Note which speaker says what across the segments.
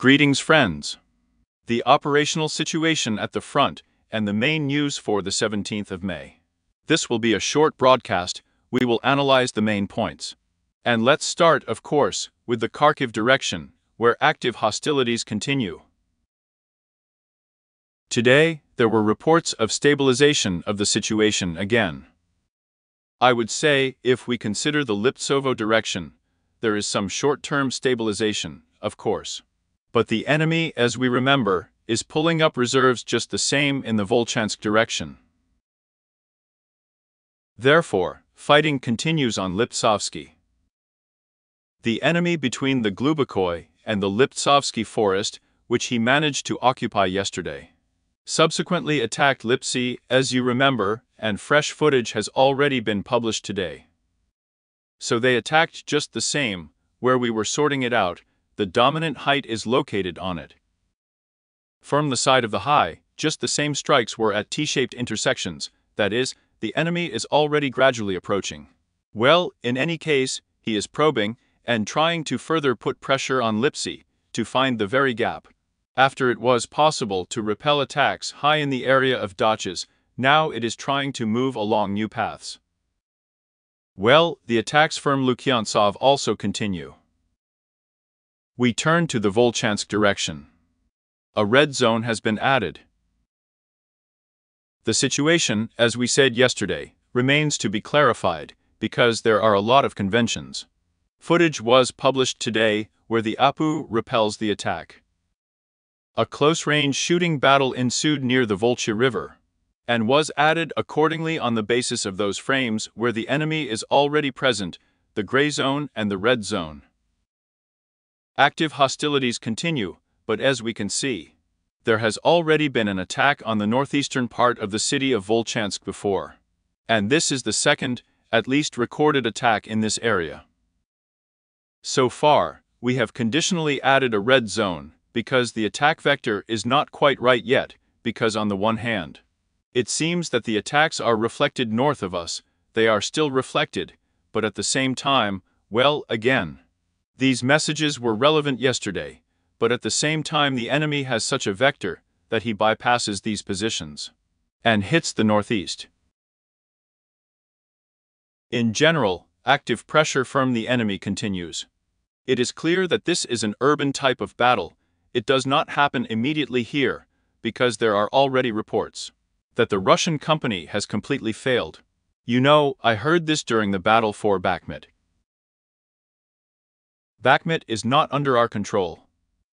Speaker 1: Greetings, friends. The operational situation at the front and the main news for the 17th of May. This will be a short broadcast. We will analyze the main points. And let's start, of course, with the Kharkiv direction, where active hostilities continue. Today, there were reports of stabilization of the situation again. I would say, if we consider the Liptsovo direction, there is some short-term stabilization, of course. But the enemy, as we remember, is pulling up reserves just the same in the Volchansk direction. Therefore, fighting continues on Liptsovsky. The enemy between the Glubokoi and the Liptsovsky forest, which he managed to occupy yesterday, subsequently attacked Lipsy, as you remember, and fresh footage has already been published today. So they attacked just the same, where we were sorting it out. The dominant height is located on it. From the side of the high, just the same strikes were at T-shaped intersections, that is, the enemy is already gradually approaching. Well, in any case, he is probing and trying to further put pressure on Lipsy to find the very gap. After it was possible to repel attacks high in the area of Dachas, now it is trying to move along new paths. Well, the attacks from Lukyantsov also continue. We turn to the Volchansk direction. A red zone has been added. The situation, as we said yesterday, remains to be clarified, because there are a lot of conventions. Footage was published today where the Apu repels the attack. A close-range shooting battle ensued near the Volcha River, and was added accordingly on the basis of those frames where the enemy is already present, the gray zone and the red zone. Active hostilities continue, but as we can see, there has already been an attack on the northeastern part of the city of Volchansk before. And this is the second, at least recorded attack in this area. So far, we have conditionally added a red zone, because the attack vector is not quite right yet, because on the one hand, it seems that the attacks are reflected north of us, they are still reflected, but at the same time, well, again, these messages were relevant yesterday, but at the same time the enemy has such a vector that he bypasses these positions and hits the northeast. In general, active pressure from the enemy continues. It is clear that this is an urban type of battle. It does not happen immediately here, because there are already reports that the Russian company has completely failed. You know, I heard this during the battle for Bakhmut. Bakhmut is not under our control.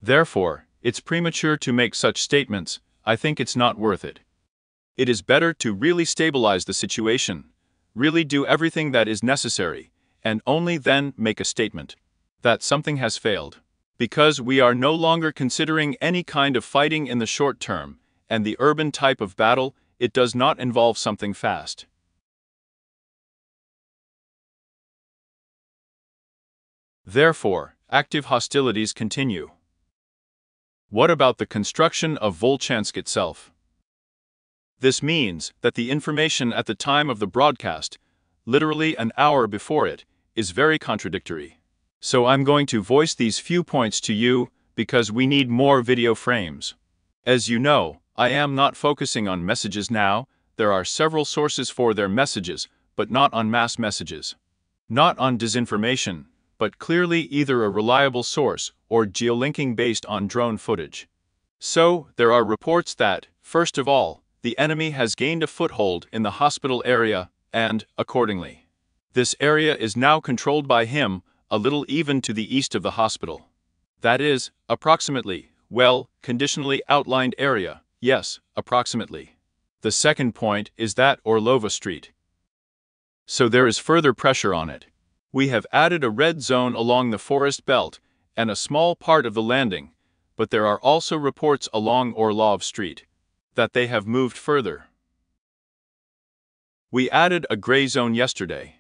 Speaker 1: Therefore, it's premature to make such statements. I think it's not worth it. It is better to really stabilize the situation, really do everything that is necessary, and only then make a statement that something has failed. Because we are no longer considering any kind of fighting in the short term, and the urban type of battle, it does not involve something fast. Therefore, active hostilities continue. What about the construction of Volchansk itself? This means that the information at the time of the broadcast, literally an hour before it, is very contradictory. So I'm going to voice these few points to you, because we need more video frames. As you know, I am not focusing on messages now. There are several sources for their messages, but not on mass messages. Not on disinformation, but clearly either a reliable source or geolinking based on drone footage. So, there are reports that, first of all, the enemy has gained a foothold in the hospital area, and, accordingly, this area is now controlled by him, a little even to the east of the hospital. That is, approximately, well, conditionally outlined area, yes, approximately. The second point is that Orlova Street. So there is further pressure on it. We have added a red zone along the forest belt and a small part of the landing, but there are also reports along Orlov Street that they have moved further. We added a gray zone yesterday.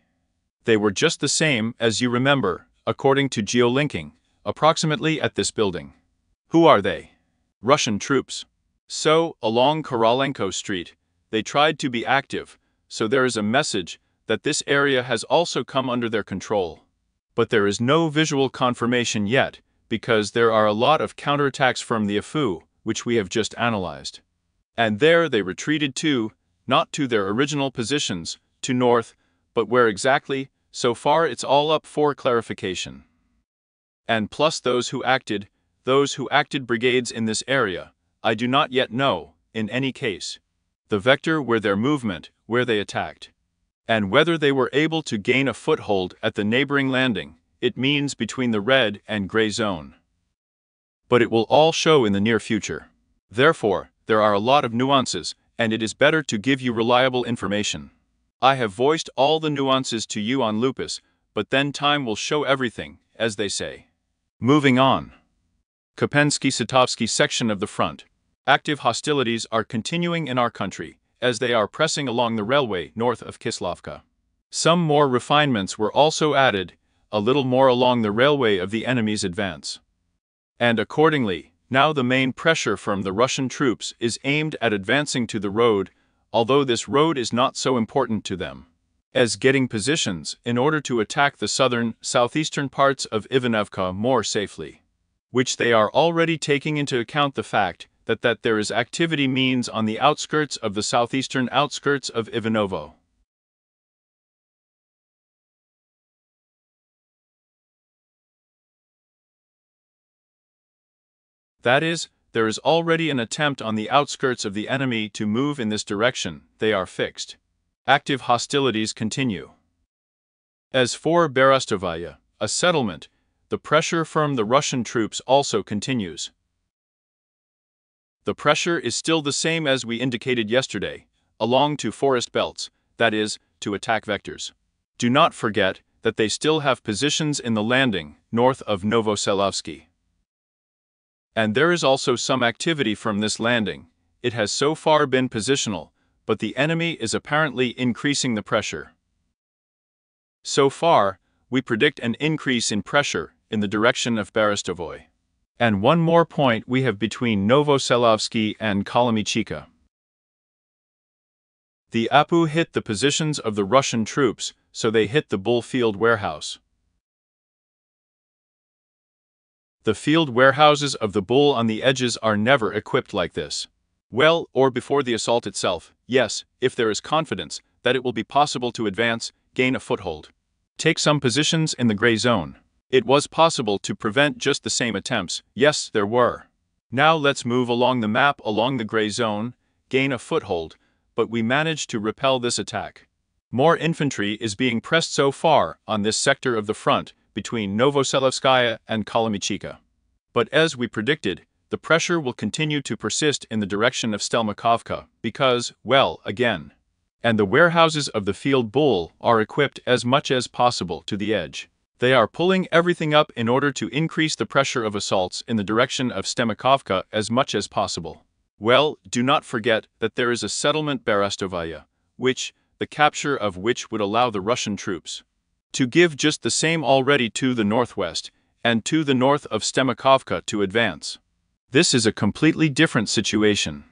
Speaker 1: They were just the same, as you remember, according to geolinking, approximately at this building. Who are they? Russian troops. So, along Korolenko Street, they tried to be active, so there is a message that this area has also come under their control. But there is no visual confirmation yet, because there are a lot of counterattacks from the AFU, which we have just analyzed. And there they retreated to, not to their original positions, to north, but where exactly, so far it's all up for clarification. And plus those who acted brigades in this area, I do not yet know, in any case, the vector where their movement, where they attacked. And whether they were able to gain a foothold at the neighboring landing, it means between the red and gray zone. But it will all show in the near future. Therefore, there are a lot of nuances, and it is better to give you reliable information. I have voiced all the nuances to you on Lupus, but then time will show everything, as they say. Moving on. Kopensky-Satovsky section of the front. Active hostilities are continuing in our country, as they are pressing along the railway north of Kislovka. Some more refinements were also added, a little more along the railway of the enemy's advance. And accordingly, now the main pressure from the Russian troops is aimed at advancing to the road, although this road is not so important to them as getting positions in order to attack the southeastern parts of Ivanivka more safely, which they are already taking into account the fact that there is activity means on the outskirts of the southeastern outskirts of Ivanovo. That is, there is already an attempt on the outskirts of the enemy to move in this direction, they are fixed. Active hostilities continue. As for Berestovaya, a settlement, the pressure from the Russian troops also continues. The pressure is still the same as we indicated yesterday, along to forest belts, that is, to attack vectors. Do not forget that they still have positions in the landing, north of Novoselovsky. And there is also some activity from this landing. It has so far been positional, but the enemy is apparently increasing the pressure. So far, we predict an increase in pressure in the direction of Berestovoy. And one more point we have between Novoselovsky and Kolomichika. The APU hit the positions of the Russian troops, so they hit the Bull Field warehouse. The field warehouses of the Bull on the edges are never equipped like this. Well, or before the assault itself, yes, if there is confidence that it will be possible to advance, gain a foothold, take some positions in the gray zone. It was possible to prevent just the same attempts, yes, there were. Now let's move along the map along the gray zone, gain a foothold, but we managed to repel this attack. More infantry is being pressed so far on this sector of the front between Novoselovskaya and Kolomichika. But as we predicted, the pressure will continue to persist in the direction of Stelmakovka because, well, again. And the warehouses of the Field Bull are equipped as much as possible to the edge. They are pulling everything up in order to increase the pressure of assaults in the direction of Stemakovka as much as possible. Well, do not forget that there is a settlement Berestovaya, the capture of which would allow the Russian troops to give just the same already to the northwest and to the north of Stemakovka to advance. This is a completely different situation.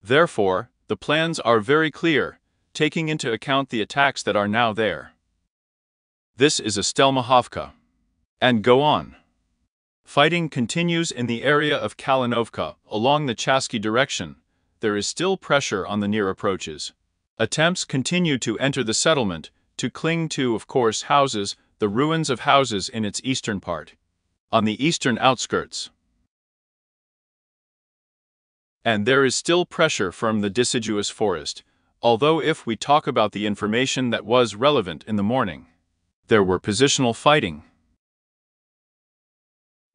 Speaker 1: Therefore, the plans are very clear, taking into account the attacks that are now there. This is a Stelmahovka. And go on. Fighting continues in the area of Kalinovka along the Chasky direction. There is still pressure on the near approaches. Attempts continue to enter the settlement, to cling to, of course, houses, the ruins of houses in its eastern part, on the eastern outskirts. And there is still pressure from the deciduous forest, although if we talk about the information that was relevant in the morning, there were positional fighting.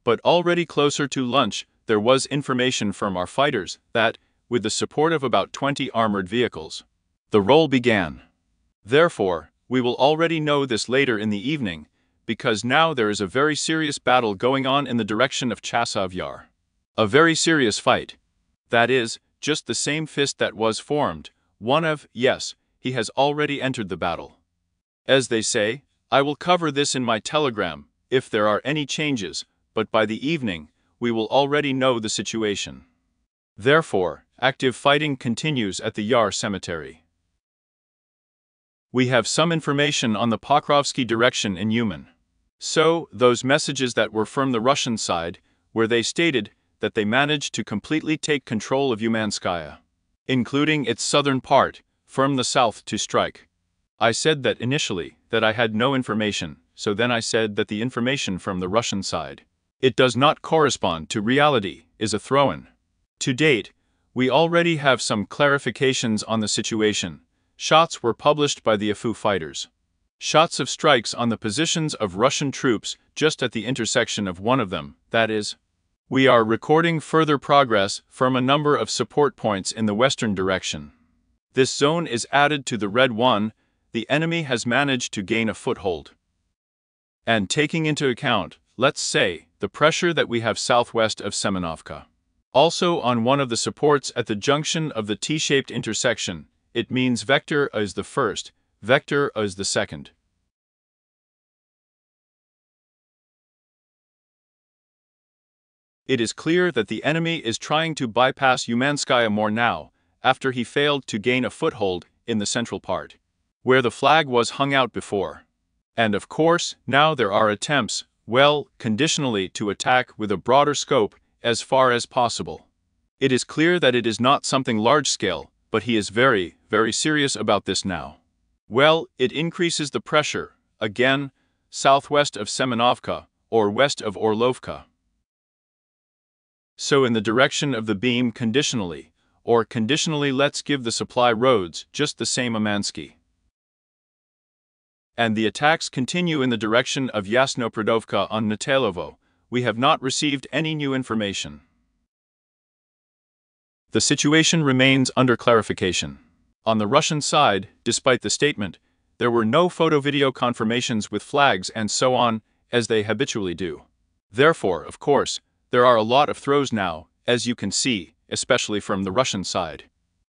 Speaker 1: But already closer to lunch, there was information from our fighters that, with the support of about 20 armored vehicles, the roll began. Therefore, we will already know this later in the evening, because now there is a very serious battle going on in the direction of Chasov Yar. A very serious fight. That is, just the same fist that was formed, yes, he has already entered the battle. As they say, I will cover this in my telegram, if there are any changes, but by the evening, we will already know the situation. Therefore, active fighting continues at the Yar Cemetery. We have some information on the Pokrovsky direction in Uman. So, those messages that were from the Russian side, where they stated that they managed to completely take control of Umanskaya, including its southern part, from the south to strike. I said that initially, that I had no information, so then I said that the information from the Russian side, it does not correspond to reality, is a throw-in. To date, we already have some clarifications on the situation. Shots were published by the AFU fighters. Shots of strikes on the positions of Russian troops just at the intersection of one of them, that is. We are recording further progress from a number of support points in the western direction. This zone is added to the red one. The enemy has managed to gain a foothold. And taking into account, let's say, the pressure that we have southwest of Semenovka. Also on one of the supports at the junction of the T-shaped intersection, it means vector A is the first, vector A is the second. It is clear that the enemy is trying to bypass Umanskaya more now, after he failed to gain a foothold in the central part, where the flag was hung out before. And of course, now there are attempts, well, conditionally to attack with a broader scope as far as possible. It is clear that it is not something large-scale, but he is very, very serious about this now. Well, it increases the pressure, again, southwest of Semenovka, or west of Orlovka. So in the direction of the beam conditionally, or conditionally let's give the supply roads just the same Umansky. And the attacks continue in the direction of Yasnopradovka on Natalovo. We have not received any new information. The situation remains under clarification. On the Russian side, despite the statement, there were no photo-video confirmations with flags and so on, as they habitually do. Therefore, of course, there are a lot of throws now, as you can see, especially from the Russian side.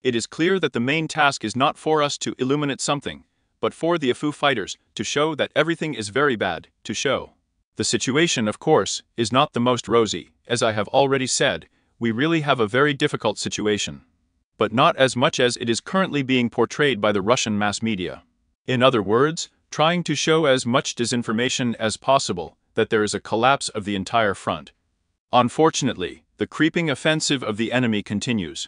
Speaker 1: It is clear that the main task is not for us to illuminate something, but for the AFU fighters to show that everything is very bad, to show. The situation, of course, is not the most rosy. As I have already said, we really have a very difficult situation. But not as much as it is currently being portrayed by the Russian mass media. In other words, trying to show as much disinformation as possible that there is a collapse of the entire front. Unfortunately, the creeping offensive of the enemy continues.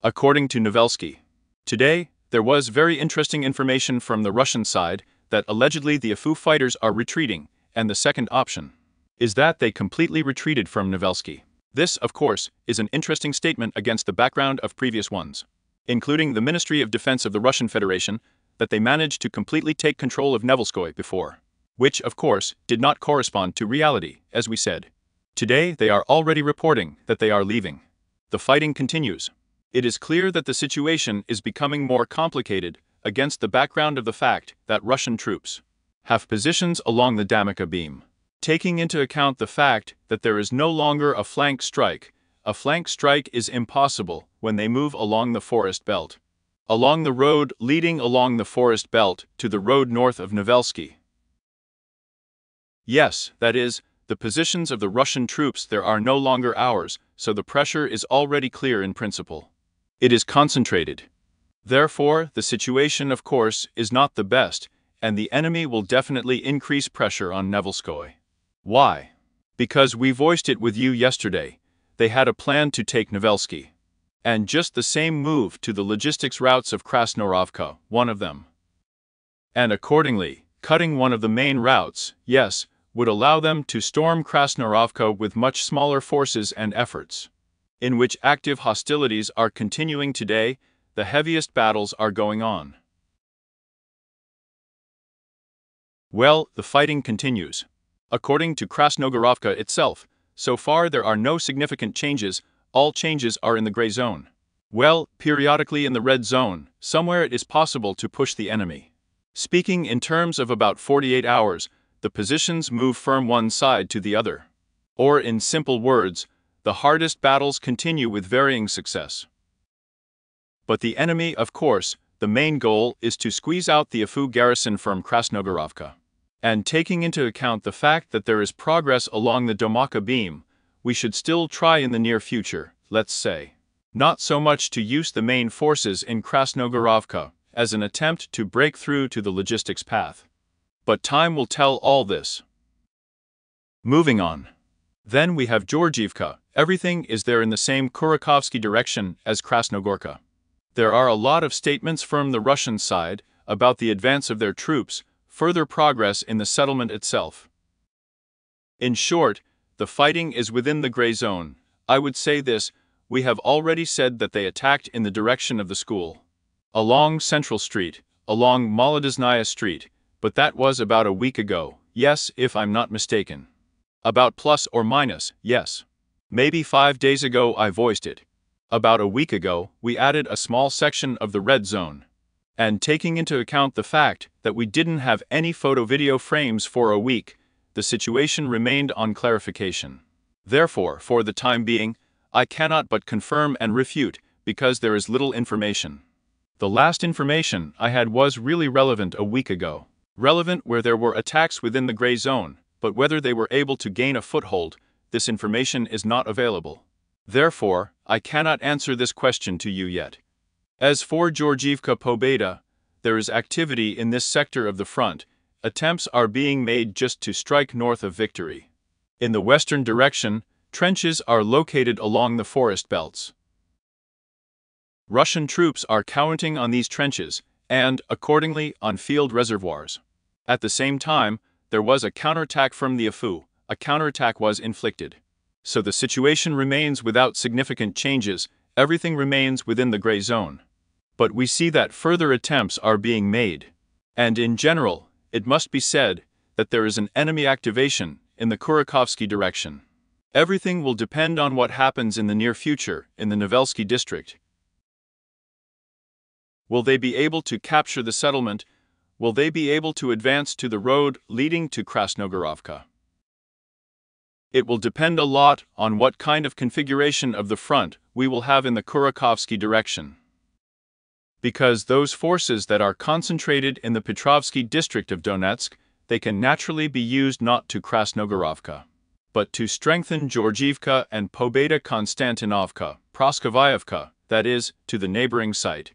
Speaker 1: According to Novelsky, today, there was very interesting information from the Russian side that allegedly the AFU fighters are retreating, and the second option is that they completely retreated from Novelsky. This, of course, is an interesting statement against the background of previous ones, including the Ministry of Defense of the Russian Federation, that they managed to completely take control of Nevelskoye before, which, of course, did not correspond to reality, as we said. Today, they are already reporting that they are leaving. The fighting continues. It is clear that the situation is becoming more complicated against the background of the fact that Russian troops have positions along the Damika beam. Taking into account the fact that there is no longer a flank strike is impossible when they move along the forest belt. Along the road leading along the forest belt to the road north of Novelsky. Yes, that is, the positions of the Russian troops there are no longer ours, so the pressure is already clear in principle. It is concentrated. Therefore, the situation, of course, is not the best, and the enemy will definitely increase pressure on Nevelskoye. Why? Because we voiced it with you yesterday. They had a plan to take Novelsky. And just the same move to the logistics routes of Krasnorovka, one of them. And accordingly, cutting one of the main routes, yes, would allow them to storm Krasnorovka with much smaller forces and efforts. In which active hostilities are continuing today, the heaviest battles are going on. Well, the fighting continues. According to Krasnogorovka itself, so far there are no significant changes, all changes are in the gray zone. Well, periodically in the red zone, somewhere it is possible to push the enemy. Speaking in terms of about 48 hours, the positions move from one side to the other. Or in simple words, the hardest battles continue with varying success. But the enemy, of course, the main goal is to squeeze out the AFU garrison from Krasnogorovka. And taking into account the fact that there is progress along the Damika beam, we should still try in the near future, let's say, not so much to use the main forces in Krasnogorovka as an attempt to break through to the logistics path. But time will tell all this. Moving on. Then we have Georgiivka. Everything is there in the same Kurakovsky direction as Krasnogorka. There are a lot of statements from the Russian side about the advance of their troops, further progress in the settlement itself. In short, the fighting is within the gray zone. I would say this: we have already said that they attacked in the direction of the school, along Central Street, along Molodezhnaya Street, but that was about a week ago, yes, if I'm not mistaken. About plus or minus, yes. Maybe 5 days ago I voiced it. About a week ago, we added a small section of the red zone. And taking into account the fact that we didn't have any photo-video frames for a week, the situation remained on clarification. Therefore, for the time being, I cannot but confirm and refute, because there is little information. The last information I had was really relevant a week ago. Relevant where there were attacks within the gray zone, but whether they were able to gain a foothold, this information is not available. Therefore, I cannot answer this question to you yet. As for Georgiivka Pobeda, there is activity in this sector of the front. Attempts are being made just to strike north of victory. In the western direction, trenches are located along the forest belts. Russian troops are counting on these trenches, and, accordingly, on field reservoirs. At the same time, there was a counterattack from the Afu. A counterattack was inflicted. So the situation remains without significant changes, everything remains within the gray zone. But we see that further attempts are being made. And in general, it must be said that there is an enemy activation in the Kurakovsky direction. Everything will depend on what happens in the near future in the Novelsky district. Will they be able to capture the settlement? Will they be able to advance to the road leading to Krasnogorovka? It will depend a lot on what kind of configuration of the front we will have in the Kurakovsky direction. Because those forces that are concentrated in the Petrovsky district of Donetsk, they can naturally be used not to Krasnogorovka, but to strengthen Georgiivka and Pobeda Konstantinovka, Praskovayevka, that is, to the neighboring site.